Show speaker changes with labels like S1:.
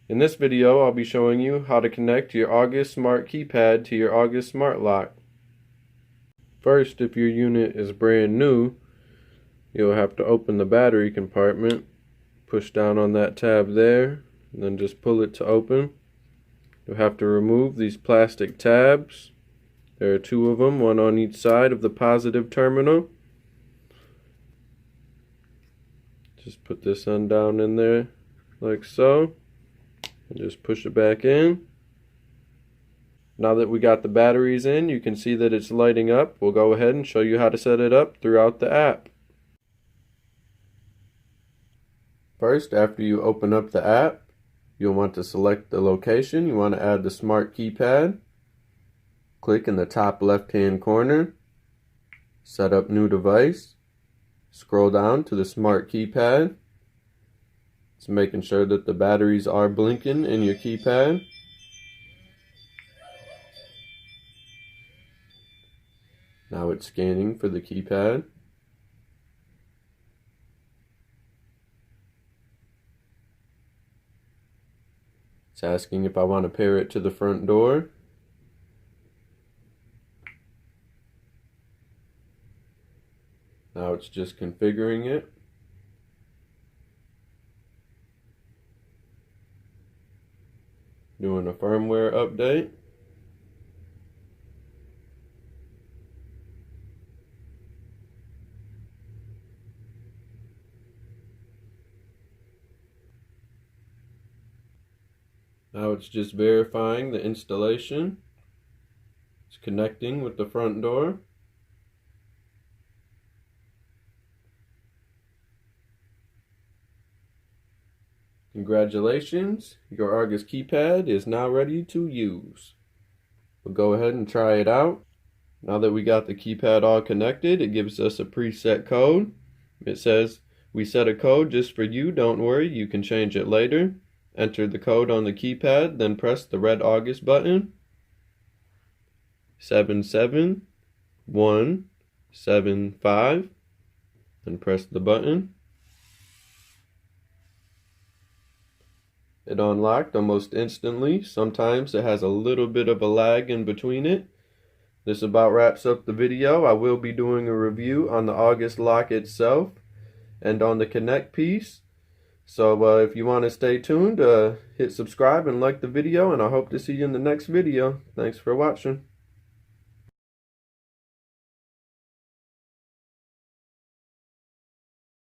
S1: In this video, I'll be showing you how to connect your August Smart keypad to your August Smart Lock. First, if your unit is brand new, you'll have to open the battery compartment, push down on that tab there, and then just pull it to open. You'll have to remove these plastic tabs. There are two of them, one on each side of the positive terminal. Just put this end down in there like so, and just push it back in. Now that we got the batteries in, you can see that it's lighting up. We'll go ahead and show you how to set it up throughout the app. First, after you open up the app, you'll want to select the location. You want to add the smart keypad. Click in the top left-hand corner, set up new device, scroll down to the smart keypad. It's making sure that the batteries are blinking in your keypad. Now it's scanning for the keypad. It's asking if I want to pair it to the front door. Now it's just configuring it. Doing a firmware update. Now it's just verifying the installation. It's connecting with the front door. Congratulations, your August keypad is now ready to use. We'll go ahead and try it out. Now that we got the keypad all connected, it gives us a preset code. It says, "We set a code just for you, don't worry, you can change it later." Enter the code on the keypad, then press the red August button. 77175, and press the button. It unlocked almost instantly. Sometimes it has a little bit of a lag in between it. This about wraps up the video. I will be doing a review on the August lock itself and on the Connect piece. So if you want to stay tuned, hit subscribe and like the video, and I hope to see you in the next video. Thanks for watching.